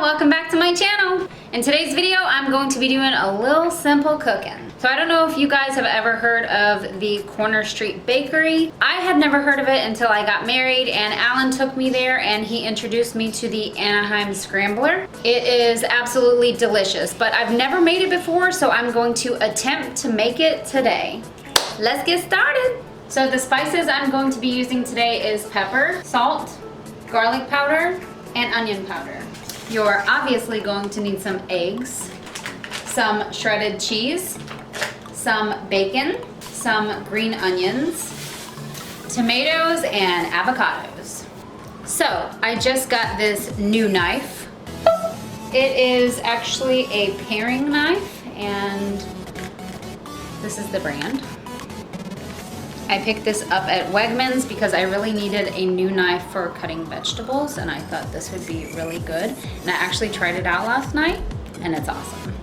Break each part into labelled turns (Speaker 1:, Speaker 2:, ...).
Speaker 1: welcome back to my channel. In today's video, I'm going to be doing a little simple cooking. So I don't know if you guys have ever heard of the Corner Street Bakery. I had never heard of it until I got married, and Alan took me there and he introduced me to the Anaheim Scrambler. It is absolutely delicious, but I've never made it before, so I'm going to attempt to make it today. Let's get started. So the spices I'm going to be using today is pepper, salt, garlic powder, and onion powder. You're obviously going to need some eggs, some shredded cheese, some bacon, some green onions, tomatoes, and avocados. So I just got this new knife. It is actually a paring knife, and this is the brand. I picked this up at Wegmans because I really needed a new knife for cutting vegetables, and I thought this would be really good. And I actually tried it out last night, and it's awesome.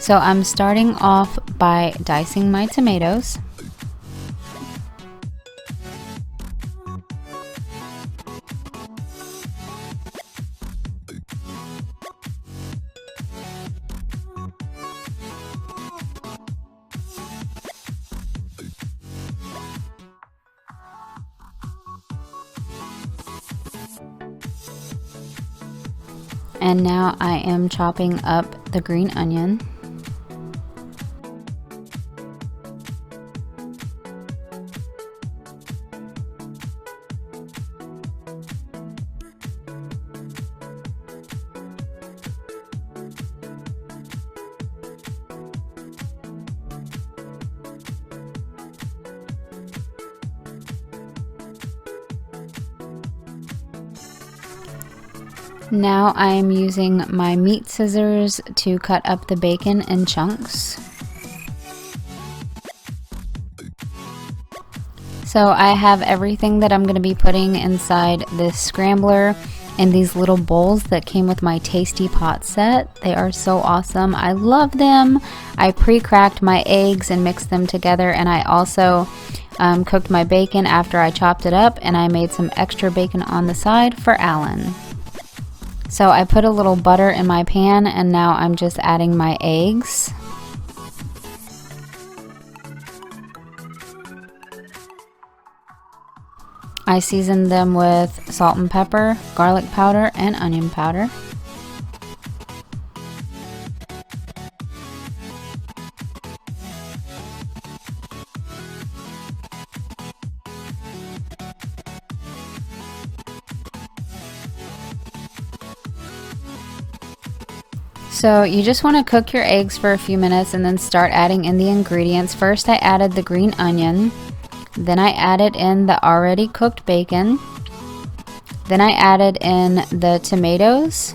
Speaker 1: So I'm starting off by dicing my tomatoes. And now I am chopping up the green onion. Now I am using my meat scissors to cut up the bacon in chunks. So I have everything that I'm going to be putting inside this scrambler in these little bowls that came with my Tasty Pot set. They are so awesome. I love them. I pre-cracked my eggs and mixed them together, and I also cooked my bacon after I chopped it up, and I made some extra bacon on the side for Alan. So I put a little butter in my pan, and now I'm just adding my eggs. I seasoned them with salt and pepper, garlic powder, and onion powder. So you just want to cook your eggs for a few minutes and then start adding in the ingredients. First I added the green onion, then I added in the already cooked bacon, then I added in the tomatoes,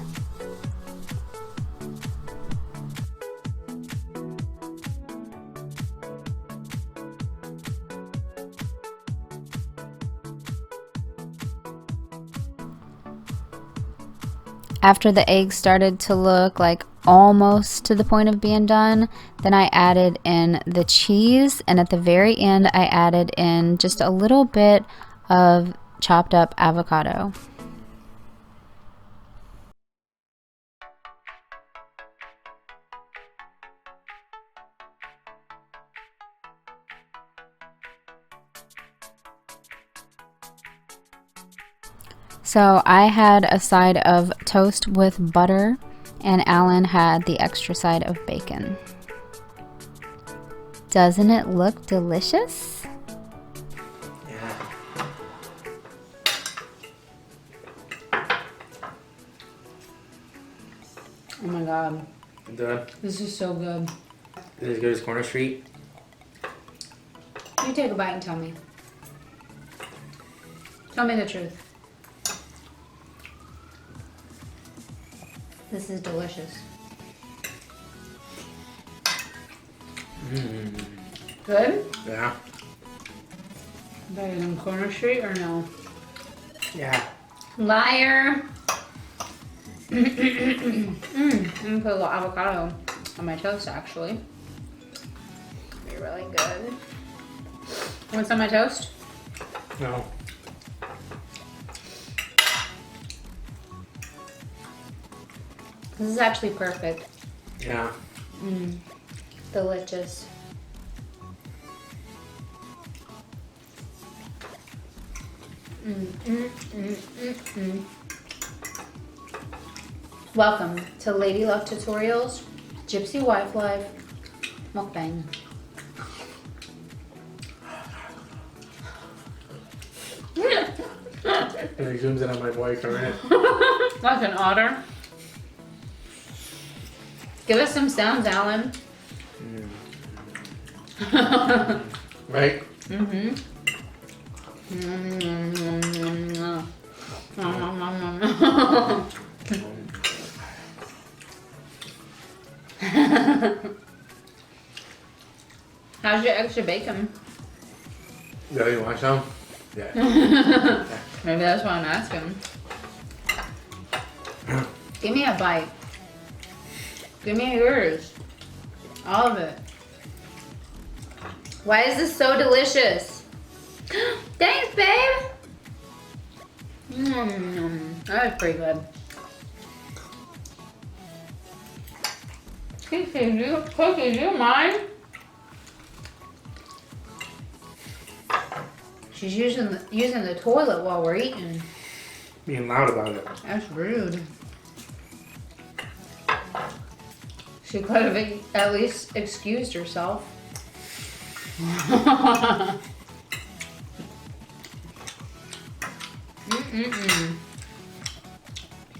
Speaker 1: after the eggs started to look like almost to the point of being done, then I added in the cheese, and at the very end I added in just a little bit of chopped up avocado. So I had a side of toast with butter, and Alan had the extra side of bacon. Doesn't it look delicious?
Speaker 2: Yeah.
Speaker 1: Oh my god.
Speaker 2: Good.
Speaker 1: This is so good.
Speaker 2: Is it as good as Corner Street?
Speaker 1: You take a bite and tell me. Tell me the truth. This is delicious. Good?
Speaker 2: Yeah.
Speaker 1: Better than Corner Street or no?
Speaker 2: Yeah.
Speaker 1: Liar. I'm gonna put a little avocado on my toast actually. Be really good. Want some of my toast?
Speaker 2: No.
Speaker 1: This is actually perfect.
Speaker 2: Yeah.
Speaker 1: Delicious. Welcome to Lady Luck Tutorials, Gypsy Wife Life, mukbang.
Speaker 2: And it zooms in on my voice already.
Speaker 1: Like an otter. Give us some sounds, Alan.
Speaker 2: Right?
Speaker 1: How's your extra bacon?
Speaker 2: Yeah, you want some? Yeah.
Speaker 1: Maybe that's why I'm asking. Give me a bite. Give me yours. All of it. Why is this so delicious? Thanks, babe. That was pretty good. Cookies, you mine? She's using the toilet while we're eating.
Speaker 2: Being loud about it.
Speaker 1: That's rude. She could have at least excused herself.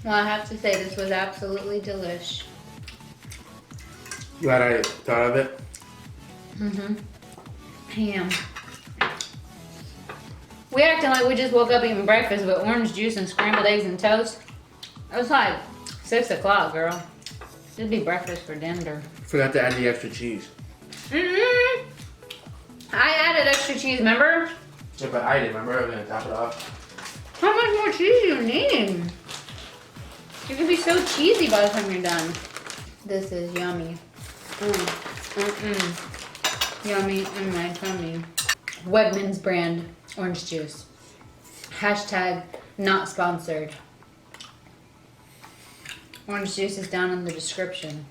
Speaker 1: Well, I have to say this was absolutely delish.
Speaker 2: Glad I thought of it.
Speaker 1: I am. We acting like we just woke up eating breakfast with orange juice and scrambled eggs and toast. It was like 6 o'clock, girl. It'd be breakfast for dinner.
Speaker 2: Forgot to add the extra cheese.
Speaker 1: I added extra cheese, remember?
Speaker 2: Yeah, but I didn't remember. I was gonna top it off.
Speaker 1: How much more cheese do you need? You're gonna be so cheesy by the time you're done. This is yummy. Yummy in my tummy. Wegmans brand orange juice. Hashtag not sponsored. Orange juice is down in the description.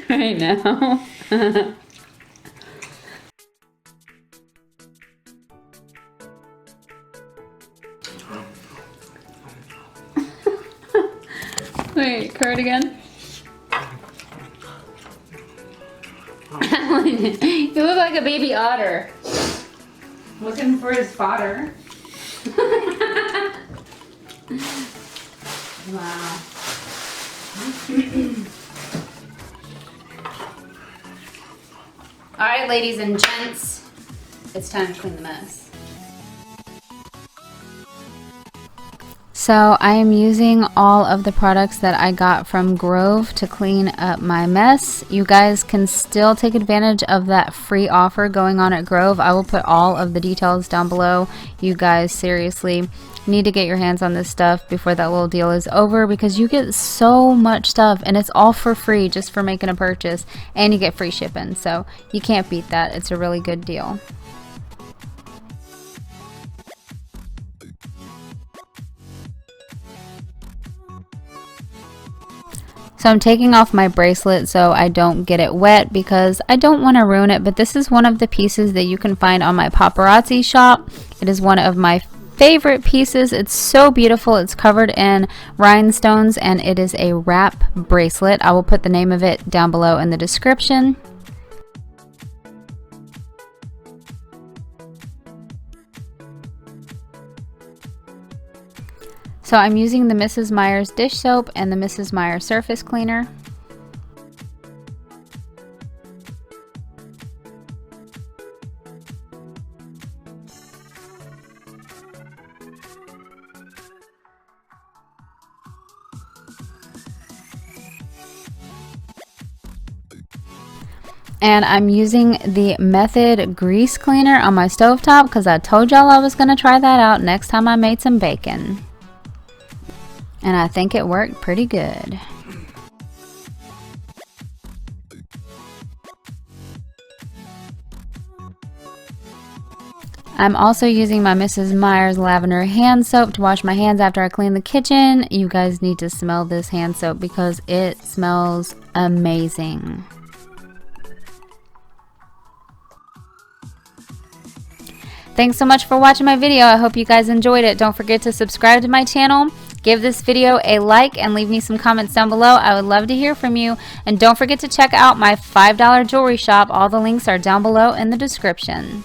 Speaker 1: Right now. Wait, card again? You look like a baby otter. Looking for his fodder. Wow. Alright, ladies and gents, it's time to clean the mess. So I am using all of the products that I got from Grove to clean up my mess. You guys can still take advantage of that free offer going on at Grove. I will put all of the details down below. You guys seriously need to get your hands on this stuff before that little deal is over, because you get so much stuff and it's all for free just for making a purchase, and you get free shipping. So you can't beat that. It's a really good deal. So I'm taking off my bracelet so I don't get it wet, because I don't want to ruin it, but this is one of the pieces that you can find on my paparazzi shop. It is one of my favorite pieces. It's so beautiful. It's covered in rhinestones and it is a wrap bracelet. I will put the name of it down below in the description. So I'm using the Mrs. Meyer's dish soap and the Mrs. Meyer surface cleaner. And I'm using the Method grease cleaner on my stovetop because I told y'all I was going to try that out next time I made some bacon. And I think it worked pretty good. I'm also using my Mrs. Meyer's lavender hand soap to wash my hands after I clean the kitchen. You guys need to smell this hand soap because it smells amazing. Thanks so much for watching my video. I hope you guys enjoyed it. Don't forget to subscribe to my channel. Give this video a like and leave me some comments down below. I would love to hear from you. And don't forget to check out my $5 jewelry shop. All the links are down below in the description.